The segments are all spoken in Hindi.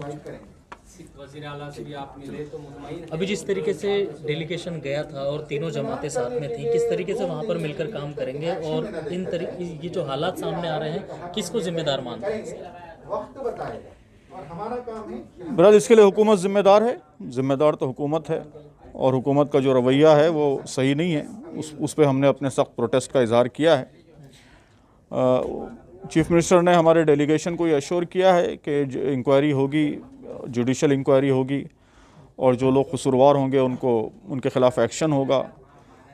वज़ीर आला से भी आप मिले तो मुतमईन अभी जिस तरीके से डेलीगेशन गया था और तीनों जमातें साथ में थी, किस तरीके से वहाँ पर मिलकर काम करेंगे और इन तरीके ये जो हालात सामने आ रहे हैं किसको जिम्मेदार मानते हैं? बहरहाल इसके लिए हुकूमत ज़िम्मेदार है, ज़िम्मेदार तो हुकूमत है और हुकूमत का जो रवैया है वो सही नहीं है। उस पे हमने अपने सख्त प्रोटेस्ट का इज़हार किया है। चीफ मिनिस्टर ने हमारे डेलीगेशन को ये अश्योर किया है कि इंक्वायरी होगी, जुडिशल इंक्वायरी होगी और जो लोग कसूरवार होंगे उनके ख़िलाफ़ एक्शन होगा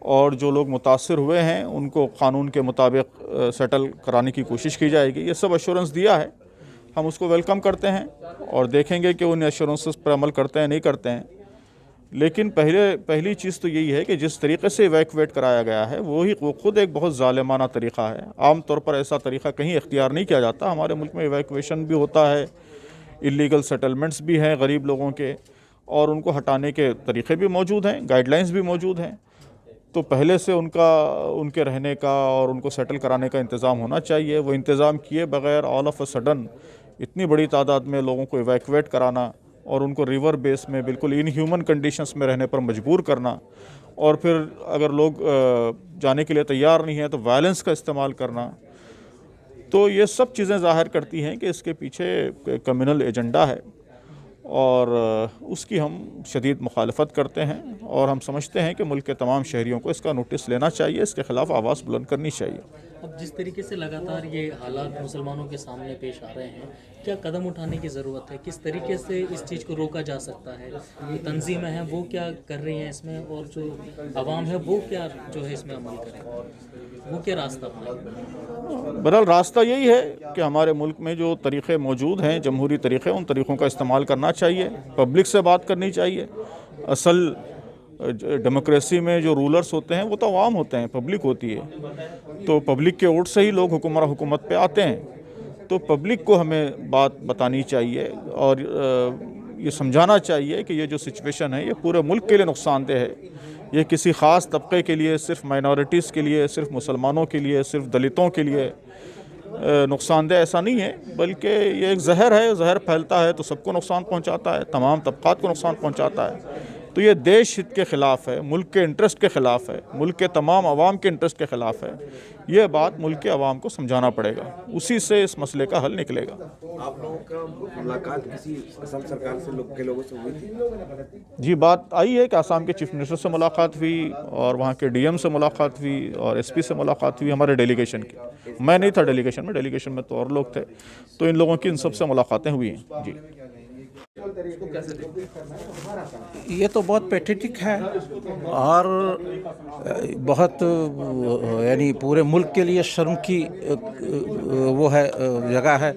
और जो लोग मुतासिर हुए हैं उनको क़ानून के मुताबिक सेटल कराने की कोशिश की जाएगी। ये सब अश्योरेंस दिया है, हम उसको वेलकम करते हैं और देखेंगे कि उन एश्योरेंसेस पर अमल करते हैं नहीं करते हैं। लेकिन पहली चीज़ तो यही है कि जिस तरीके से इवैक्यूएट कराया गया है वो खुद एक बहुत ज़ालिमाना तरीक़ा है। आम तौर पर ऐसा तरीक़ा कहीं इख्तियार नहीं किया जाता। हमारे मुल्क में इवैक्यूएशन भी होता है, इलीगल सेटलमेंट्स भी हैं गरीब लोगों के और उनको हटाने के तरीक़े भी मौजूद हैं, गाइडलाइंस भी मौजूद हैं। तो पहले से उनके रहने का और उनको सेटल कराने का इंतज़ाम होना चाहिए। वो इंतज़ाम किए बग़ैर ऑल ऑफ अ सडन इतनी बड़ी तादाद में लोगों को इवैक्यूएट कराना और उनको रिवर बेस में बिल्कुल इनह्यूमन कंडीशंस में रहने पर मजबूर करना और फिर अगर लोग जाने के लिए तैयार नहीं हैं तो वायलेंस का इस्तेमाल करना, तो ये सब चीज़ें ज़ाहिर करती हैं कि इसके पीछे कम्युनल एजेंडा है और उसकी हम शदीद मुखालफत करते हैं और हम समझते हैं कि मुल्क के तमाम शहरियों को इसका नोटिस लेना चाहिए, इसके ख़िलाफ़ आवाज़ बुलंद करनी चाहिए। अब जिस तरीके से लगातार ये हालात मुसलमानों के सामने पेश आ रहे हैं, क्या कदम उठाने की ज़रूरत है? किस तरीके से इस चीज़ को रोका जा सकता है? जो तंजीमें हैं वो क्या कर रही हैं इसमें और जो आवाम है वो क्या जो है इसमें अमल करें, वो क्या रास्ता अपनाएं? बहरहाल रास्ता यही है कि हमारे मुल्क में जो तरीक़े मौजूद हैं, जमहूरी तरीक़े, उन तरीक़ों का इस्तेमाल करना चाहिए, पब्लिक से बात करनी चाहिए। असल डेमोक्रेसी में जो रूलर्स होते हैं वो तो अवाम होते हैं, पब्लिक होती है। तो पब्लिक के वोट से ही लोग हुकूमत पे आते हैं। तो पब्लिक को हमें बात बतानी चाहिए और ये समझाना चाहिए कि ये जो सिचुएशन है ये पूरे मुल्क के लिए नुकसानदेह है। ये किसी ख़ास तबके के लिए, सिर्फ माइनॉरिटीज़ के लिए, सिर्फ मुसलमानों के लिए, सिर्फ दलितों के लिए नुकसानदेह ऐसा नहीं है, बल्कि ये एक जहर है। जहर फैलता है तो सबको नुकसान पहुंचाता है, तमाम तबक़ात को नुकसान पहुंचाता है। तो ये देश हित के ख़िलाफ़ है, मुल्क के इंटरेस्ट के ख़िलाफ़ है, मुल्क के तमाम अवाम के इंटरेस्ट के ख़िलाफ़ है। ये बात मुल्क के अवाम को समझाना पड़ेगा, उसी से इस मसले का हल निकलेगा। आप लोगों का मुलाकात किसी असम सरकार के लोगों से हुई थी? जी, बात आई है कि आसाम के चीफ मिनिस्टर से मुलाकात हुई और वहाँ के डीएम से मुलाकात हुई और एसपी से मुलाकात हुई हमारे डेलीगेशन की। मैं नहीं था डेलीगेशन में तो और लोग थे, तो इन लोगों की इन सब से मुलाकातें हुई हैं। जी, ये तो बहुत पैथेटिक है और बहुत यानी पूरे मुल्क के लिए शर्म की वो है जगह है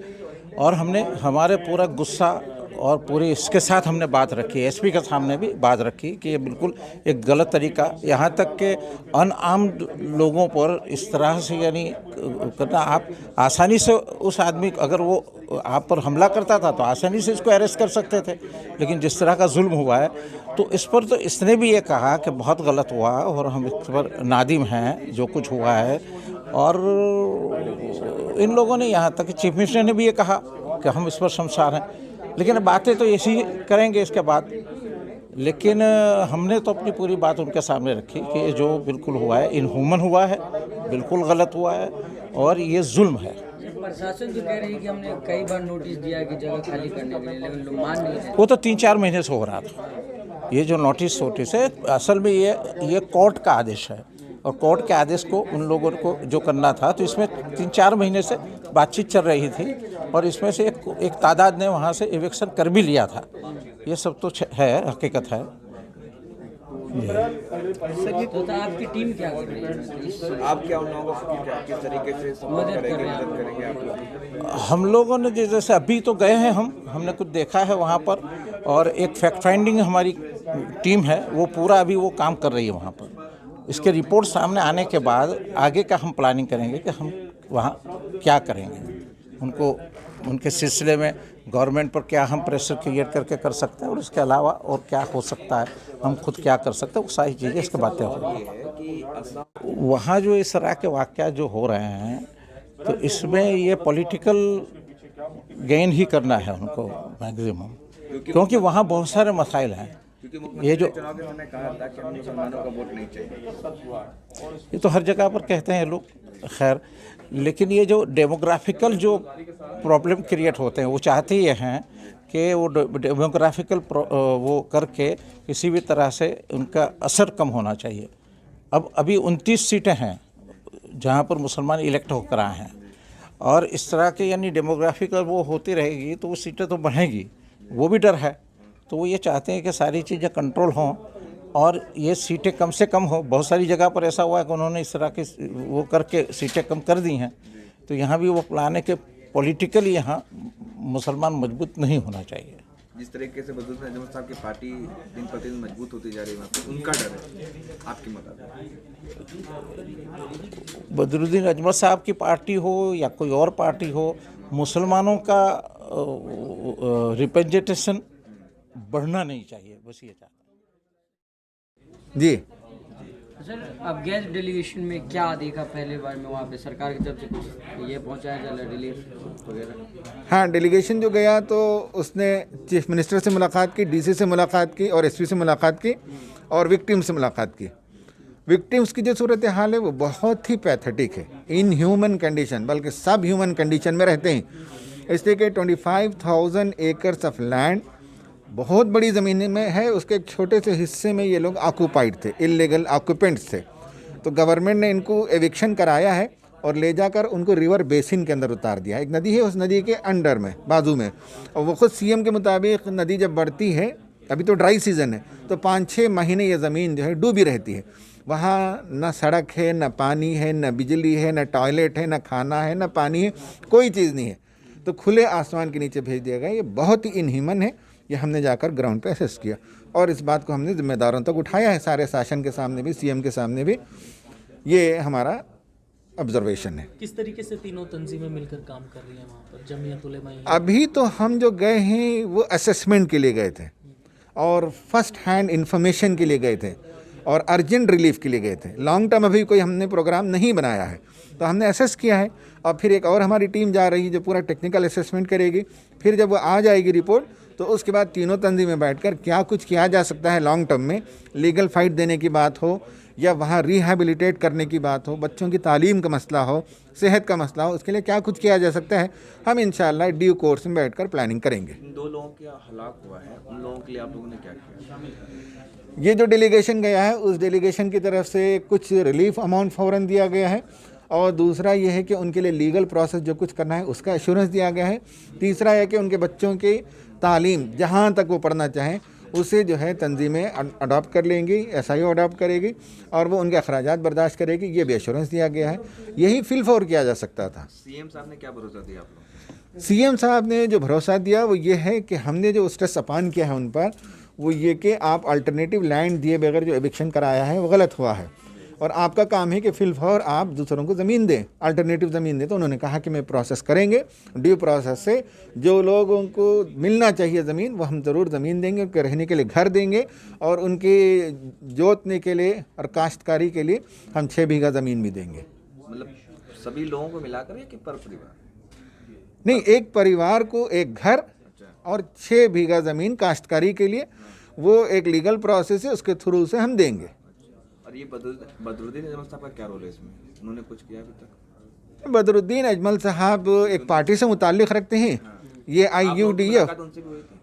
और हमने हमारे पूरा गुस्सा और पूरी इसके साथ हमने बात रखी, एसपी के सामने भी बात रखी कि ये बिल्कुल एक गलत तरीका, यहाँ तक के अनआर्म्ड लोगों पर इस तरह से यानी करना। आप आसानी से उस आदमी अगर वो आप पर हमला करता था तो आसानी से इसको अरेस्ट कर सकते थे, लेकिन जिस तरह का जुल्म हुआ है तो इस पर तो इसने भी ये कहा कि बहुत गलत हुआ और हम इस पर नादिम हैं जो कुछ हुआ है। और इन लोगों ने यहाँ तक चीफ मिनिस्टर ने भी ये कहा कि हम इस पर शर्मसार हैं, लेकिन बातें तो ऐसी करेंगे इसके बाद। लेकिन हमने तो अपनी पूरी बात उनके सामने रखी कि ये जो बिल्कुल हुआ है इनह्यूमन हुआ है, बिल्कुल गलत हुआ है और ये जुल्म है। प्रशासन तो कह रही है कि हमने कई बार नोटिस दिया कि जगह खाली करने के लिए, लेकिन लोग मान नहीं रहे। वो तो 3-4 महीने से हो रहा था। ये जो नोटिस है असल में ये कोर्ट का आदेश है और कोर्ट के आदेश को उन लोगों को जो करना था, तो इसमें 3-4 महीने से बातचीत चल रही थी और इसमें से एक तादाद ने वहाँ से इविक्शन कर भी लिया था। ये सब तो है, हकीकत है। तो आपकी टीम क्या कर रही है? आप क्या उन लोगों को किस तरीके से मदद करेंगे आप लोग? हम लोगों ने जैसे अभी तो गए हैं, हमने कुछ देखा है वहाँ पर और एक फैक्ट फाइंडिंग हमारी टीम है वो पूरा अभी वो काम कर रही है वहाँ पर। इसके रिपोर्ट सामने आने के बाद आगे का हम प्लानिंग करेंगे कि हम वहाँ क्या करेंगे, उनको उनके सिलसिले में गवर्नमेंट पर क्या हम प्रेशर क्रिएट करके कर सकते हैं और इसके अलावा और क्या हो सकता है, हम खुद क्या कर सकते हैं, वो सारी चीज़ें इसके बातें होंगी। वहाँ जो इस तरह के वाक़या जो हो रहे हैं तो इसमें ये पॉलिटिकल गेन ही करना है उनको मैक्सिमम, क्योंकि वहाँ बहुत सारे मसाइल हैं। क्योंकि ये जो चुनाव के समय कहा था कि हमें मुसलमानों का वोट नहीं चाहिए। ये तो हर जगह पर कहते हैं लोग, खैर, लेकिन ये जो डेमोग्राफिकल जो प्रॉब्लम क्रिएट होते हैं वो चाहते ये हैं कि वो डेमोग्राफिकल वो करके किसी भी तरह से उनका असर कम होना चाहिए। अब अभी 29 सीटें हैं जहाँ पर मुसलमान इलेक्ट होकर आए हैं, और इस तरह के यानी डेमोग्राफिकल वो होती रहेगी तो वो सीटें तो बढ़ेंगी, वो भी डर है। तो वो ये चाहते हैं कि सारी चीज़ें कंट्रोल हों और ये सीटें कम से कम हो। बहुत सारी जगह पर ऐसा हुआ है कि उन्होंने इस तरह के वो करके सीटें कम कर दी हैं, तो यहाँ भी वो प्लान है कि पॉलिटिकली यहाँ मुसलमान मजबूत नहीं होना चाहिए। जिस तरीके से बदरुद्दीन अजमल साहब की पार्टी दिन प्रतिदिन मजबूत होती जा रही है, वहाँ पे उनका डर है, आपकी मुताबिक? बदरुद्दीन अजमल साहब की पार्टी हो या कोई और पार्टी हो, मुसलमानों का रिप्रेजेंटेशन बढ़ना नहीं चाहिए, बस ये चाहता हूँ। जी सर, अब गैस डेलीगेशन में क्या देखा पहले बार में वहाँ पे सरकार की तरफ से कुछ ये पहुँचाया जा रहा है रिलीफ वगैरह? हाँ, डेलीगेशन जो गया तो उसने चीफ मिनिस्टर से मुलाकात की, डीसी से मुलाकात की और एसपी से मुलाकात की और विक्टिम से मुलाकात की। विक्टिम्स की जो सूरत हाल है वो बहुत ही पैथेटिक है, इन ह्यूमन कंडीशन, बल्कि सब ह्यूमन कंडीशन में रहते हैं। इसलिए कि 25,000 एकर्स ऑफ लैंड बहुत बड़ी ज़मीन में है, उसके एक छोटे से हिस्से में ये लोग ऑक्यूपाइड थे, इलीगल ऑक्यूपेंट्स थे। तो गवर्नमेंट ने इनको एविक्शन कराया है और ले जाकर उनको रिवर बेसिन के अंदर उतार दिया। एक नदी है, उस नदी के अंडर में, बाजू में, और वो खुद सीएम के मुताबिक नदी जब बढ़ती है, अभी तो ड्राई सीज़न है, तो 5-6 महीने ये ज़मीन जो है डूबी रहती है। वहाँ न सड़क है, न पानी है, न बिजली है, न टॉयलेट है, न खाना है, न पानी है, कोई चीज़ नहीं है। तो खुले आसमान के नीचे भेज दिया गया। ये बहुत ही इनह्यूमन है। ये हमने जाकर ग्राउंड पे असेस किया और इस बात को हमने जिम्मेदारों तक उठाया है, सारे शासन के सामने भी, सीएम के सामने भी। ये हमारा ऑब्जर्वेशन है। किस तरीके से तीनों तंजीमें मिलकर काम कर रही हैं वहाँ पर? जमीयत उलेमा ही अभी तो हम जो गए हैं वो असेसमेंट के लिए गए थे और फर्स्ट हैंड इंफॉर्मेशन के लिए गए थे और अर्जेंट रिलीफ के लिए गए थे। लॉन्ग टर्म अभी कोई हमने प्रोग्राम नहीं बनाया है, तो हमने असेस किया है और फिर एक और हमारी टीम जा रही है जो पूरा टेक्निकल असेसमेंट करेगी। फिर जब वो आ जाएगी रिपोर्ट, तो उसके बाद तीनों तंजीमें बैठकर क्या कुछ किया जा सकता है लॉन्ग टर्म में, लीगल फाइट देने की बात हो या वहाँ रिहैबिलिटेट करने की बात हो, बच्चों की तालीम का मसला हो, सेहत का मसला हो, उसके लिए क्या कुछ किया जा सकता है, हम इंशाल्लाह ड्यू कोर्स में बैठकर प्लानिंग करेंगे। 2 लोगों का हलाक हुआ है, उन लोगों के लिए आप लोगों ने क्या किया? ये जो डेलीगेशन गया है उस डेलीगेशन की तरफ से कुछ रिलीफ अमाउंट फ़ौरन दिया गया है और दूसरा ये है कि उनके लिए लीगल प्रोसेस जो कुछ करना है उसका एश्योरेंस दिया गया है। तीसरा है कि उनके बच्चों की तालीम जहाँ तक वो पढ़ना चाहें उसे जो है तंजीमें अडॉप्ट कर लेंगी, SIO अडॉप्ट करेगी और वो उनके अखराजात बर्दाश्त करेगी, ये भी एश्योरेंस दिया गया है। यही फिल फॉर किया जा सकता था। सीएम साहब ने क्या भरोसा दिया आप लोगों? सीएम साहब ने जो भरोसा दिया वो ये है कि हमने जो स्ट्रेस अपान किया है उन पर, वो ये कि आप अल्टरनेटिव लैंड दिए बगैर जो एविक्शन कराया है वो गलत हुआ है और आपका काम है कि फिलफौर आप दूसरों को ज़मीन दें, अल्टरनेटिव ज़मीन दें। तो उन्होंने कहा कि मैं प्रोसेस करेंगे, ड्यू प्रोसेस से जो लोगों को मिलना चाहिए ज़मीन वो हम ज़रूर ज़मीन देंगे, उनके रहने के लिए घर देंगे और उनके जोतने के लिए और काश्तकारी के लिए हम 6 बीघा ज़मीन भी देंगे। मतलब सभी लोगों को मिलाकर या कि पर परिवार? नहीं, एक परिवार को एक घर और 6 बीघा ज़मीन काश्तकारी के लिए, वो एक लीगल प्रोसेस है, उसके थ्रू से हम देंगे। और ये बदरुद्दीन अजमल साहब का क्या रोल है इसमें? उन्होंने कुछ किया अभी तक? बदरुद्दीन अजमल साहब एक पार्टी से मुताल्लिक़ रखते हैं, ये IUDF,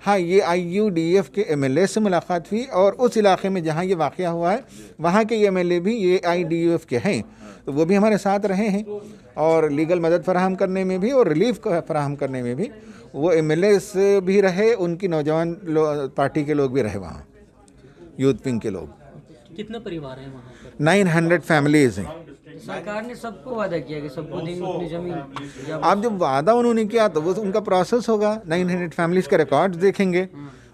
हाँ, ये IUDF के MLA से मुलाकात हुई और उस इलाके में जहाँ ये वाक़या हुआ है वहाँ के MLA भी ये IUDF के हैं, तो वो भी हमारे साथ रहे हैं और लीगल मदद फराहम करने में भी और रिलीफ फराहम करने में भी वो MLA से भी रहे, उनकी नौजवान पार्टी के लोग भी रहे वहाँ, यूथ विंग के लोग। कितने परिवार हैं वहाँ पर? 900 फैमिलीज़ हैं। सरकार ने सबको वादा किया कि सबको देंगे अपनी जमीन। आप जब वादा उन्होंने किया तो वो उनका प्रोसेस होगा, 900 फैमिलीज़ के रिकॉर्ड्स देखेंगे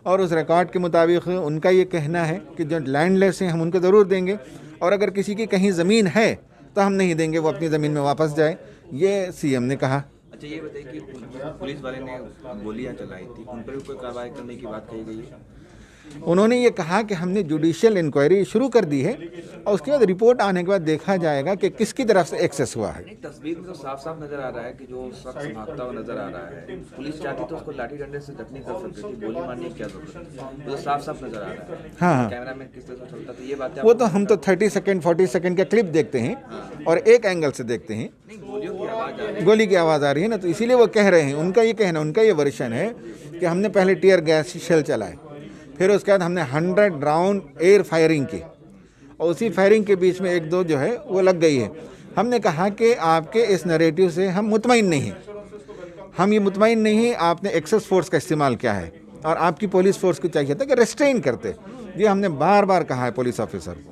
और उस रिकॉर्ड के मुताबिक उनका ये कहना है कि जो लैंडलेस हैं हम उनको ज़रूर देंगे और अगर किसी की कहीं ज़मीन है तो हम नहीं देंगे, वो अपनी ज़मीन में वापस जाए, ये CM ने कहा। अच्छा, ये बताइए कि पुलिस वाले ने गोलियां चलाई थी, उन पर भी कोई कार्रवाई करने की बात कही गई है? उन्होंने ये कहा कि हमने जुडिशियल इंक्वायरी शुरू कर दी है और उसके बाद रिपोर्ट आने के बाद देखा जाएगा कि किसकी तरफ से एक्सेस हुआ है। एक तस्वीर में तो साफ साफ नजर आ रहा है कि जो शख्स भागता हुआ नजर आ रहा है, पुलिस चाहती तो उसको लाठी डंडे से जख्मी कर सकती थी, गोली मारने की क्या जरूरत है, वो तो साफ साफ नजर आ रहा है। हाँ हाँ, कैमरा में किस तरह से चलता था ये बातें वो तो हम तो 30 सेकंड 40 सेकंड का क्लिप देखते हैं और एक एंगल से देखते हैं, गोलियों की आवाज आ रही है। गोली की आवाज़ आ रही है ना, तो इसीलिए वो कह रहे हैं, उनका ये कहना, उनका ये वर्शन है कि हमने पहले टीयर गैस शेल चलाए, फिर उसके बाद हमने 100 राउंड एयर फायरिंग की और उसी फायरिंग के बीच में एक दो जो है वो लग गई है। हमने कहा कि आपके इस नैरेटिव से हम मुतमईन नहीं हैं, हम ये मुतमईन नहीं हैं, आपने एक्सेस फोर्स का इस्तेमाल किया है और आपकी पुलिस फोर्स को चाहिए था कि रेस्ट्रेन करते। ये हमने बार बार कहा है पुलिस ऑफिसर को।